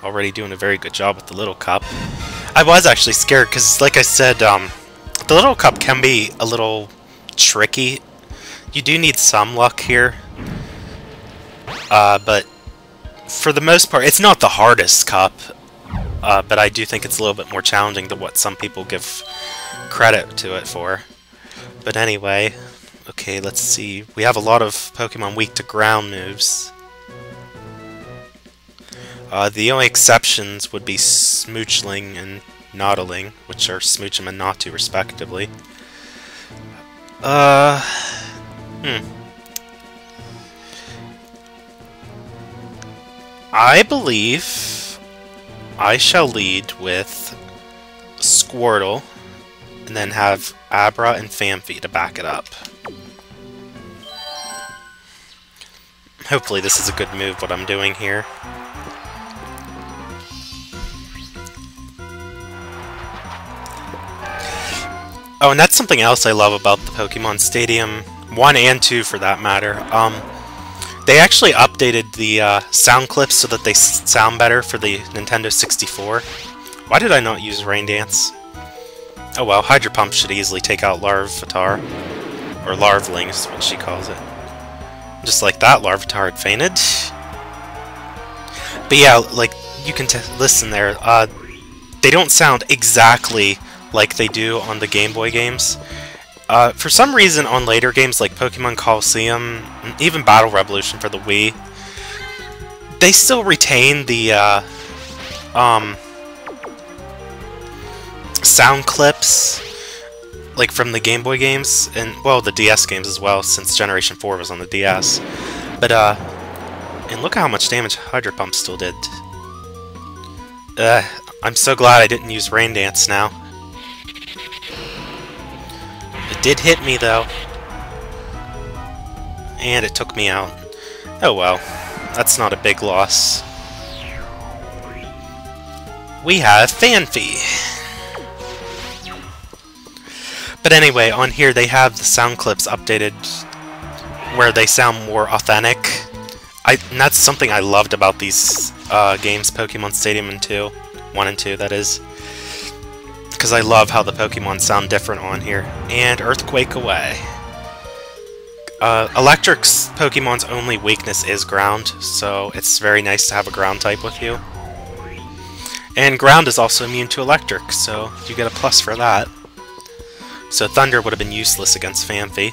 already doing a very good job with the little cup. I was actually scared because, like I said, the little cup can be a little tricky. You do need some luck here, but for the most part, it's not the hardest cup, but I do think it's a little bit more challenging than what some people give credit to it for. But anyway, okay, let's see. We have a lot of Pokemon weak to ground moves. The only exceptions would be Smoochling and Noddling, which are Smoochum and Natu, respectively. I believe I shall lead with Squirtle, and then have Abra and Phanpy to back it up. Hopefully this is a good move, what I'm doing here. Oh, and that's something else I love about the Pokemon Stadium 1 and 2 for that matter. They actually updated the sound clips so that they sound better for the Nintendo 64. Why did I not use Rain Dance? Oh well, Hydro Pump should easily take out Larvitar. Or Larvling is what she calls it. Just like that, Larvitar had fainted. But yeah, like, you can listen there. They don't sound exactly like they do on the Game Boy games. For some reason, on later games like Pokemon Coliseum, and even Battle Revolution for the Wii, they still retain the sound clips, like from the Game Boy games, and, well, the DS games as well, since Generation 4 was on the DS. But, and look at how much damage Hydro Pump still did. I'm so glad I didn't use Rain Dance now. It did hit me, though. And it took me out. Oh well, that's not a big loss. We have Phanpy. But anyway, on here they have the sound clips updated where they sound more authentic. And that's something I loved about these games, Pokemon Stadium and 2. 1 and 2, that is. Because I love how the Pokemon sound different on here. And Earthquake away. Electric's Pokemon's only weakness is ground, so it's very nice to have a ground type with you. And ground is also immune to electric, so you get a plus for that. So Thunder would have been useless against Phanpy.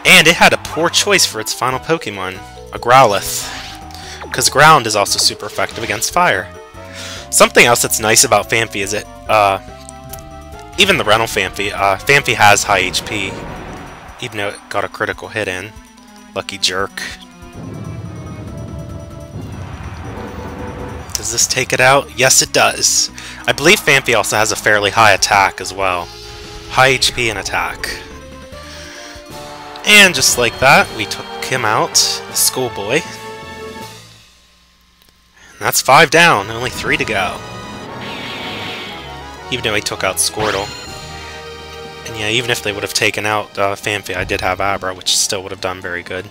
And it had a poor choice for its final Pokemon, a Growlithe. Because ground is also super effective against fire. Something else that's nice about Phanpy is even the rental Phanpy, Phanpy has high HP, even though it got a critical hit in. Lucky jerk. Does this take it out? Yes, it does. I believe Phanpy also has a fairly high attack as well. High HP and attack. And just like that, we took him out, the schoolboy. And that's 5 down, only 3 to go. Even though he took out Squirtle. And yeah, even if they would have taken out Phanpy, I did have Abra, which still would have done very good.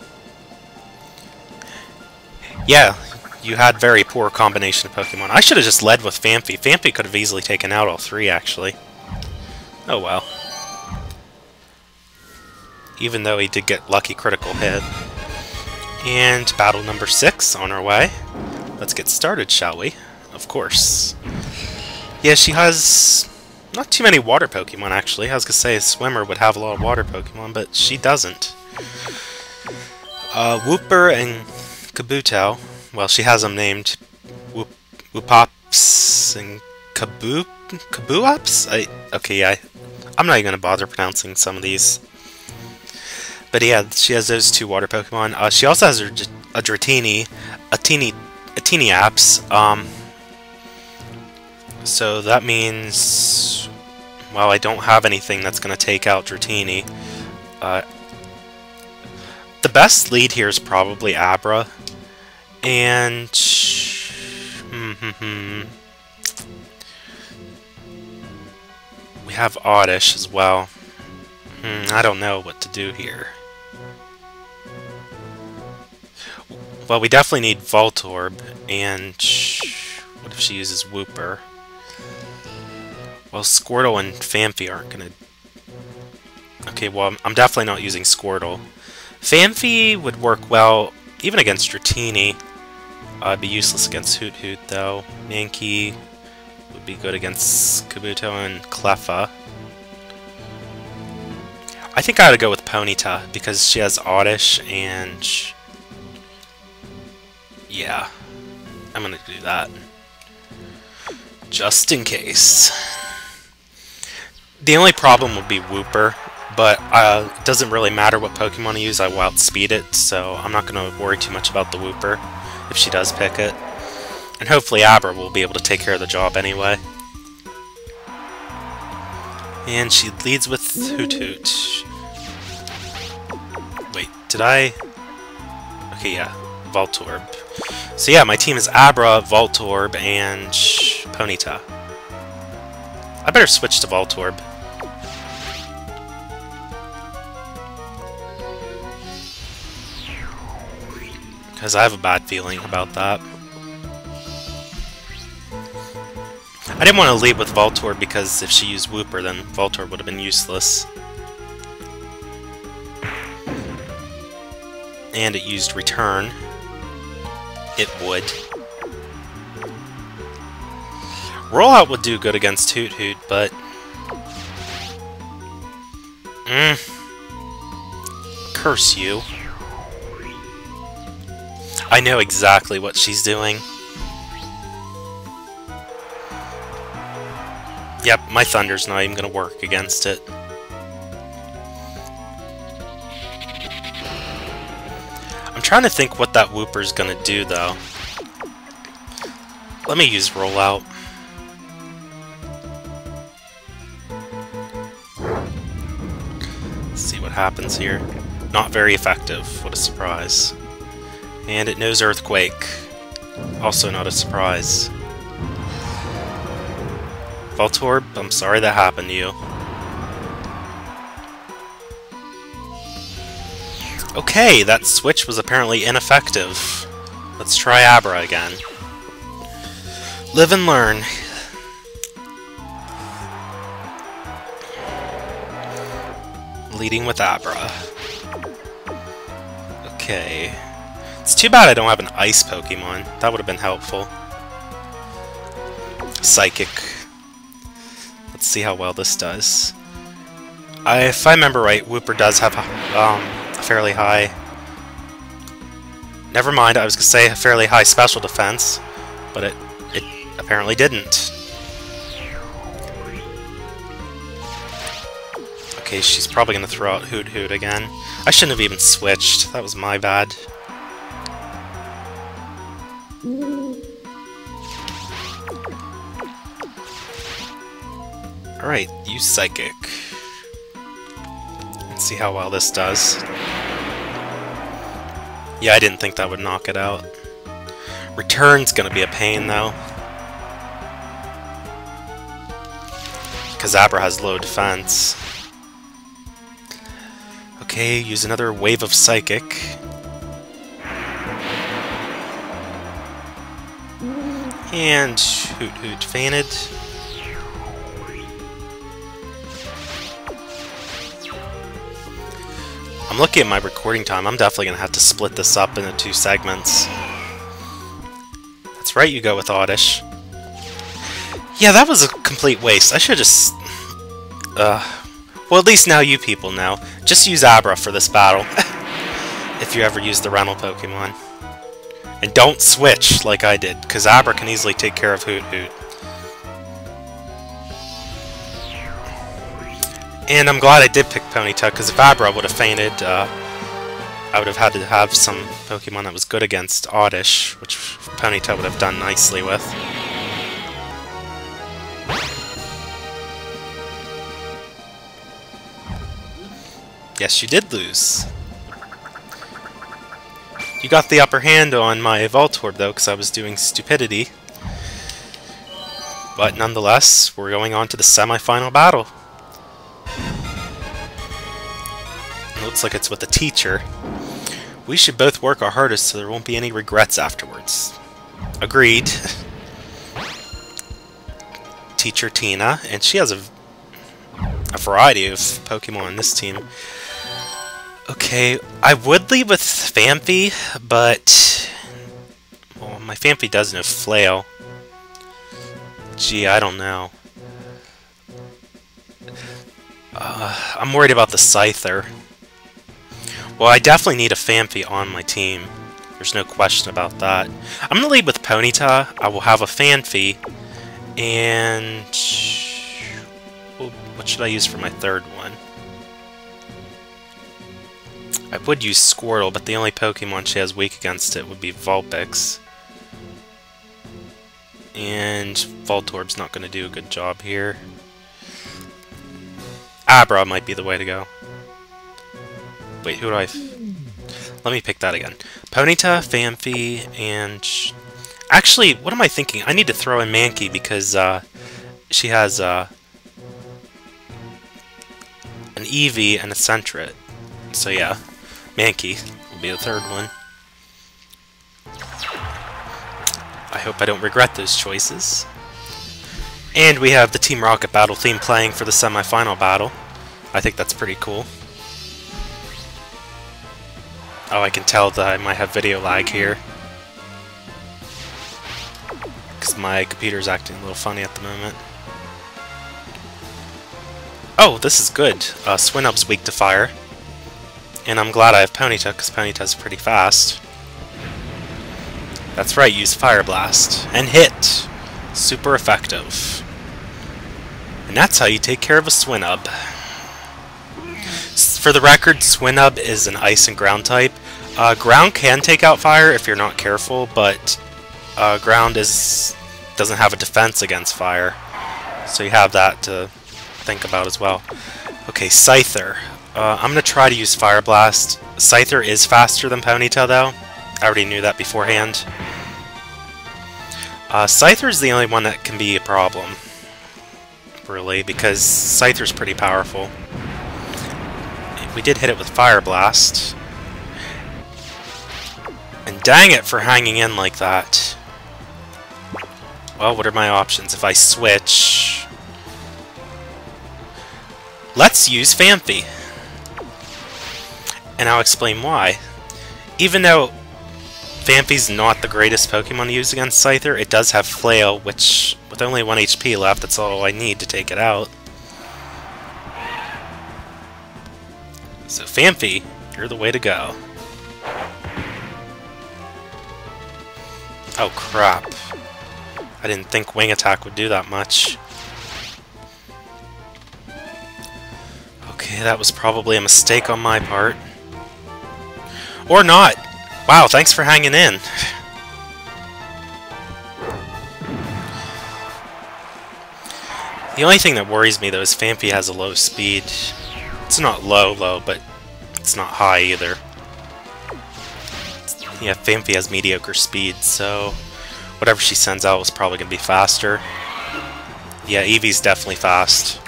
Yeah, you had very poor combination of Pokemon. I should have just led with Phanpy. Phanpy could have easily taken out all 3, actually. Oh well. Even though he did get lucky critical hit. And battle number 6 on our way. Let's get started, shall we? Of course. Yeah, she has not too many water Pokemon, actually. I was gonna say a swimmer would have a lot of water Pokemon, but she doesn't. Wooper and Kabuto. Well, she has them named Woopops and Kabuops? Okay, yeah. I'm not even gonna bother pronouncing some of these. But yeah, she has those 2 water Pokemon. She also has a Dratini, a Teenyaps. So that means, well, I don't have anything that's going to take out Dratini. The best lead here is probably Abra. And we have Oddish as well. I don't know what to do here. Well, we definitely need Voltorb, and what if she uses Wooper? Well, Squirtle and Phanpy aren't gonna... Okay, well, I'm definitely not using Squirtle. Phanpy would work well, even against Dratini. It'd be useless against Hoot Hoot, though. Mankey would be good against Kabuto and Cleffa. I think I ought to go with Ponyta, because she has Oddish, and... yeah, I'm gonna do that. Just in case. The only problem would be Wooper, but it doesn't really matter what Pokemon I use, I will outspeed it, so I'm not going to worry too much about the Wooper if she does pick it. And hopefully Abra will be able to take care of the job anyway. And she leads with Hoot Hoot. Wait, did I... okay, yeah, Voltorb. So yeah, my team is Abra, Voltorb, and Ponyta. I better switch to Voltorb. Because I have a bad feeling about that. I didn't want to lead with Voltorb because if she used Wooper, then Voltorb would have been useless. And it used Return. It would. Rollout would do good against Hoot Hoot, but... curse you. I know exactly what she's doing. Yep, my Thunder's not even gonna work against it. I'm trying to think what that Wooper's gonna do, though. Let me use Rollout. Let's see what happens here. Not very effective. What a surprise. And it knows Earthquake. Also not a surprise. Voltorb, I'm sorry that happened to you. Okay, that switch was apparently ineffective. Let's try Abra again. Live and learn. Leading with Abra. Okay. It's too bad I don't have an Ice Pokemon. That would have been helpful. Psychic. Let's see how well this does. If I remember right, Wooper does have a fairly high... Never mind, I was going to say a fairly high special defense, but it apparently didn't. Okay, she's probably going to throw out Hoot Hoot again. I shouldn't have even switched. That was my bad. Alright, use Psychic. Let's see how well this does. Yeah, I didn't think that would knock it out. Return's gonna be a pain, though. Because Abra has low defense. Okay, use another wave of Psychic. And Hoot Hoot fainted. I'm looking at my recording time. I'm definitely going to have to split this up into 2 segments. That's right, you go with Oddish. Yeah, that was a complete waste. I should just... well, at least now you people know. Just use Abra for this battle. If you ever use the rental Pokemon. And don't switch like I did, because Abra can easily take care of Hoot Hoot. And I'm glad I did pick Ponyta, because if Abra would have fainted, I would have had to have some Pokemon that was good against Oddish, which Ponyta would have done nicely with. Yes, you did lose. You got the upper hand on my Voltorb, though, because I was doing stupidity. But nonetheless, we're going on to the semi-final battle. Looks like it's with a teacher. We should both work our hardest so there won't be any regrets afterwards. Agreed. Teacher Tina, and she has a variety of Pokemon on this team. Okay, I would lead with Phanpy, but... well, my Phanpy doesn't have Flail. Gee, I don't know. I'm worried about the Scyther. Well, I definitely need a Phanpy on my team. There's no question about that. I'm going to lead with Ponyta. I will have a Phanpy. And... well, what should I use for my third one? I would use Squirtle, but the only Pokemon she has weak against it would be Vulpix. And Voltorb's not going to do a good job here. Abra might be the way to go. Wait, who do I... let me pick that again. Ponyta, Phanpy, and... actually, what am I thinking? I need to throw in Mankey because she has an Eevee and a Sentret. So yeah, Mankey will be the third one. I hope I don't regret those choices. And we have the Team Rocket battle theme playing for the semi-final battle. I think that's pretty cool. Oh, I can tell that I might have video lag here. Because my computer's acting a little funny at the moment. Oh, this is good. Swinub's weak to fire. And I'm glad I have Ponyta, because Ponyta's pretty fast. That's right, use Fire Blast. And hit! Super effective. And that's how you take care of a Swinub. For the record, Swinub is an Ice and Ground type. Ground can take out Fire if you're not careful, but Ground doesn't have a defense against Fire. So you have that to think about as well. Okay, Scyther. I'm going to try to use Fire Blast. Scyther is faster than Ponyta, though. I already knew that beforehand. Scyther is the only one that can be a problem, really, because Scyther's pretty powerful. We did hit it with Fire Blast. And dang it for hanging in like that. Well, what are my options? If I switch... let's use Phanpy. And I'll explain why. Even though Phanpy's not the greatest Pokemon to use against Scyther, it does have Flail, which, with only 1 HP left, that's all I need to take it out. So Phanpy, you're the way to go. Oh crap. I didn't think Wing Attack would do that much. Okay, that was probably a mistake on my part. Or not! Wow, thanks for hanging in. The only thing that worries me, though, is Phanpy has a low speed. It's not low, but it's not high either. Yeah, Phanpy has mediocre speed, so whatever she sends out is probably going to be faster. Yeah, Eevee's definitely fast.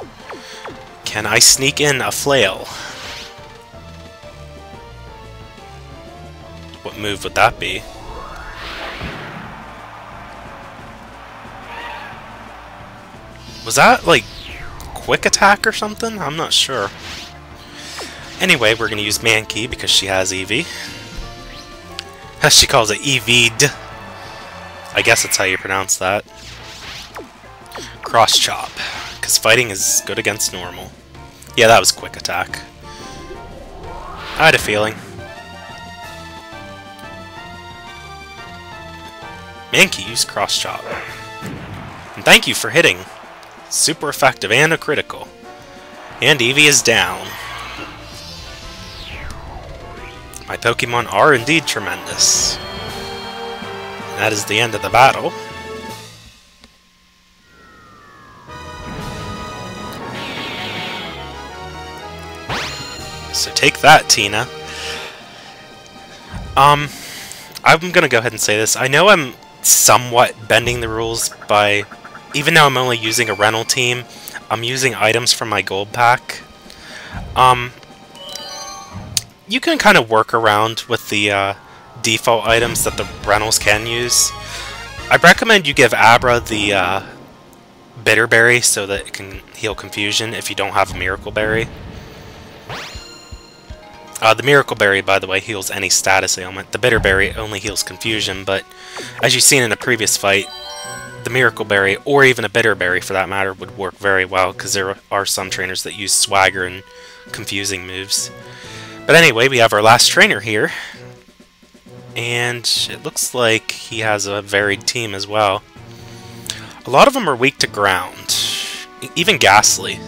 Can I sneak in a Flail? What move would that be? Was that, like, Quick Attack or something? I'm not sure. Anyway, we're going to use Mankey because she has Eevee. She calls it Eeveed. I guess that's how you pronounce that. Cross Chop, because fighting is good against normal. Yeah, that was Quick Attack. I had a feeling. Mankey used Cross Chop. And thank you for hitting. Super effective and a critical. And Eevee is down. My Pokemon are indeed tremendous. And that is the end of the battle. So take that, Tina. I'm gonna go ahead and say this. I know I'm somewhat bending the rules by... even though I'm only using a rental team, I'm using items from my gold pack. you can kind of work around with the default items that the rentals can use. I'd recommend you give Abra the Bitter Berry so that it can heal Confusion if you don't have a Miracle Berry. The Miracle Berry, by the way, heals any status ailment. The Bitter Berry only heals Confusion, but as you've seen in a previous fight, the Miracle Berry, or even a Bitter Berry for that matter, would work very well, because there are some trainers that use Swagger and confusing moves. But anyway, we have our last trainer here, and it looks like he has a varied team as well. A lot of them are weak to ground, even Ghastly.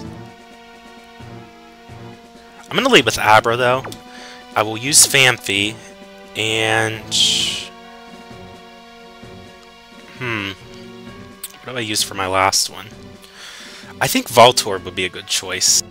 I'm going to lead with Abra, though. I will use Phanpy, and... What do I use for my last one? I think Voltorb would be a good choice.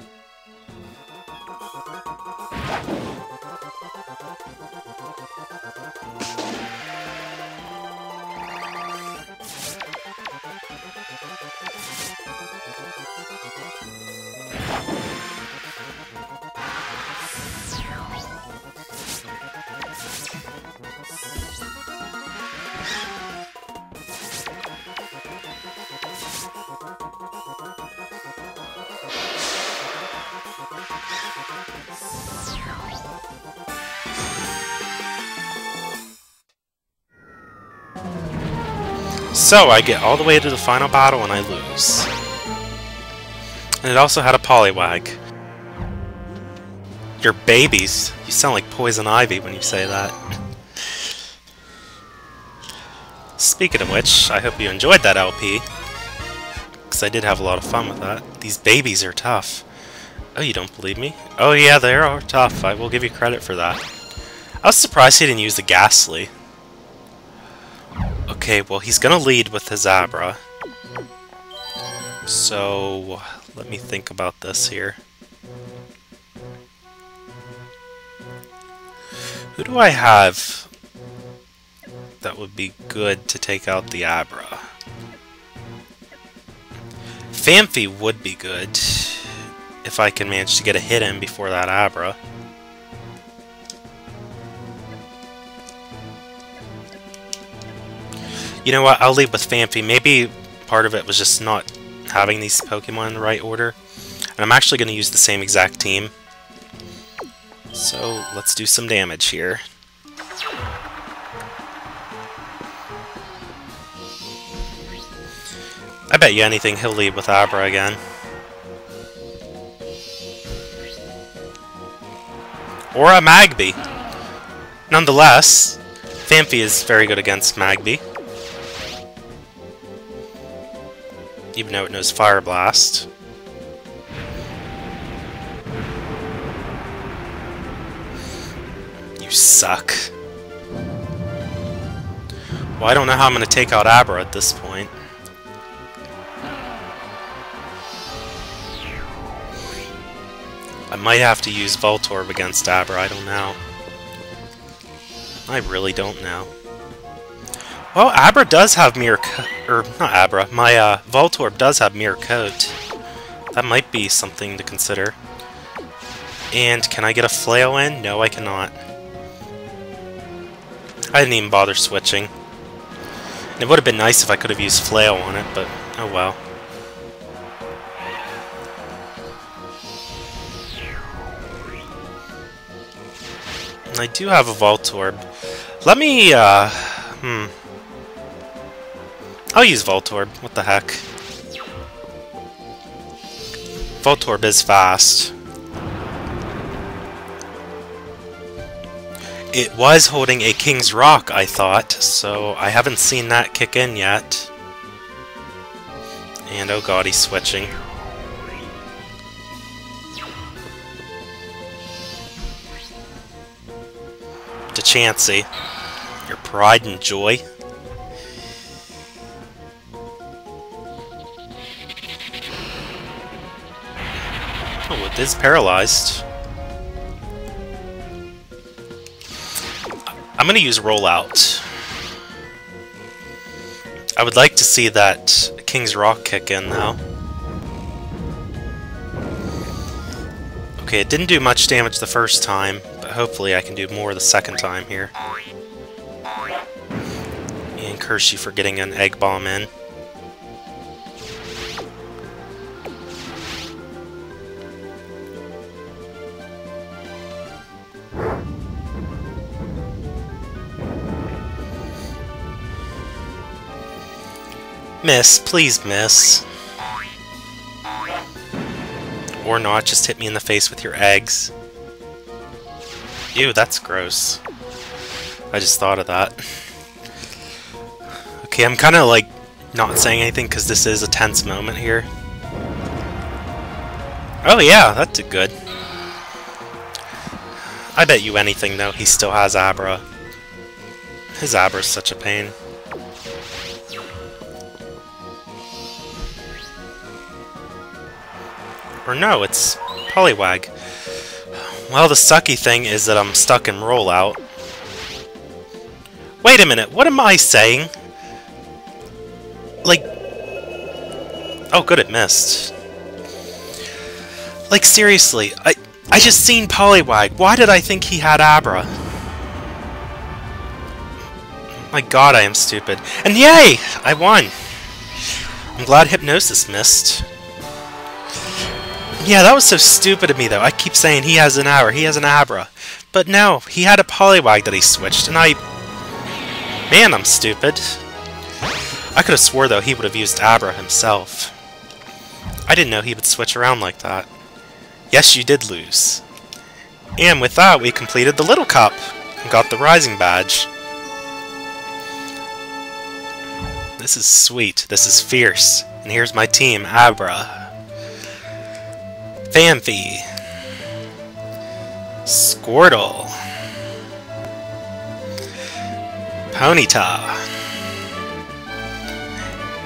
So, I get all the way to the final battle and I lose. And it also had a Poliwag. Your babies. You sound like Poison Ivy when you say that. Speaking of which, I hope you enjoyed that LP. Because I did have a lot of fun with that. These babies are tough. Oh, you don't believe me? Oh yeah, they are tough. I will give you credit for that. I was surprised he didn't use the Ghastly. Okay, well, he's gonna lead with his Abra. So, let me think about this here. Who do I have that would be good to take out the Abra? Phanpy would be good if I can manage to get a hit in before that Abra. You know what, I'll leave with Phanpy. Maybe part of it was just not having these Pokemon in the right order. And I'm actually going to use the same exact team. So, let's do some damage here. I bet you anything he'll lead with Abra again. Or a Magby. Nonetheless, Phanpy is very good against Magby. Even though it knows Fire Blast. You suck. Well, I don't know how I'm going to take out Abra at this point. I might have to use Voltorb against Abra, I don't know. I really don't know. Well, Abra does have Mirror Coat, or not Abra, my Voltorb does have Mirror Coat. That might be something to consider. And can I get a Flail in? No, I cannot. I didn't even bother switching. And it would have been nice if I could have used Flail on it, but oh well. I do have a Voltorb. Let me, I'll use Voltorb. What the heck? Voltorb is fast. It was holding a King's Rock, I thought, so I haven't seen that kick in yet. And oh god, he's switching. To Chansey. Your pride and joy. Oh, it is paralyzed. I'm going to use Rollout. I would like to see that King's Rock kick in, though. Okay, it didn't do much damage the first time, but but hopefully I can do more the second time here. And curse you for getting an egg bomb in. Miss, please miss. Or not, just hit me in the face with your eggs. Ew, that's gross. I just thought of that. Okay, I'm kind of like not saying anything because this is a tense moment here. Oh yeah, that did good. I bet you anything though, he still has Abra. His Abra's such a pain. Or no, it's Poliwag. Well, the sucky thing is that I'm stuck in rollout. Wait a minute, what am I saying? Like... Oh, good, it missed. Like, seriously, I just seen Poliwag. Why did I think he had Abra? My god, I am stupid. And yay! I won! I'm glad Hypnosis missed. Yeah, that was so stupid of me, though. I keep saying he has an Abra, he has an Abra. But no, he had a Poliwag that he switched, and Man, I'm stupid. I could have swore, though, he would have used Abra himself. I didn't know he would switch around like that. Yes, you did lose. And with that, we completed the Little Cup and got the Rising Badge. This is sweet. This is fierce. And here's my team, Abra, Phanpy, Squirtle, Ponyta,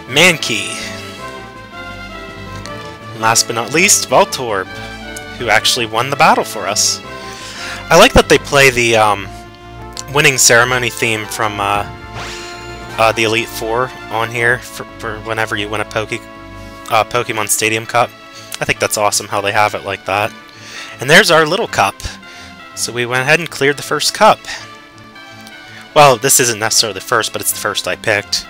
Mankey, and last but not least, Voltorb, who actually won the battle for us. I like that they play the winning ceremony theme from the Elite Four on here for whenever you win a Pokemon Stadium Cup. I think that's awesome how they have it like that. And there's our little cup. So we went ahead and cleared the first cup. Well, this isn't necessarily the first, but it's the first I picked.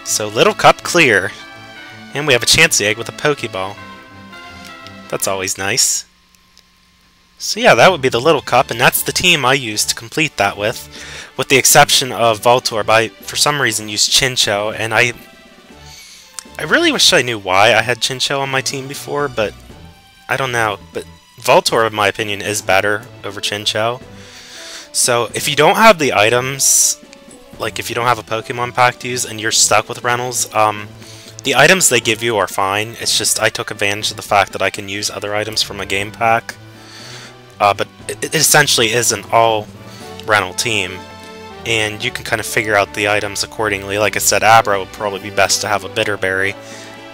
So little cup clear. And we have a Chansey egg with a Pokeball. That's always nice. So yeah, that would be the little cup, and that's the team I used to complete that with the exception of Voltorb. I, for some reason, used Chinchou, and I really wish I knew why I had Chinchou on my team before, but I don't know. But Voltorb, in my opinion, is better over Chinchou. So if you don't have the items, like if you don't have a Pokemon pack to use and you're stuck with Reynolds, the items they give you are fine. It's just I took advantage of the fact that I can use other items from a game pack. But it essentially is an all-Reynolds team, and you can kind of figure out the items accordingly. Like I said, Abra would probably be best to have a Bitterberry,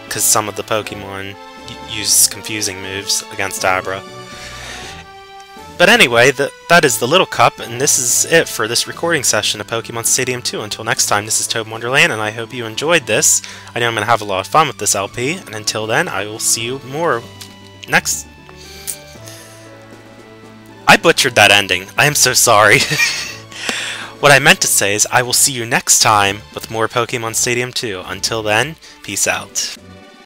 because some of the Pokemon use confusing moves against Abra. But anyway, that is the Little Cup, and this is it for this recording session of Pokemon Stadium 2. Until next time, this is ToadinWonderland, and I hope you enjoyed this. I know I'm going to have a lot of fun with this LP, and until then, I will see you more next... I butchered that ending. I am so sorry. What I meant to say is I will see you next time with more Pokemon Stadium 2. Until then, peace out.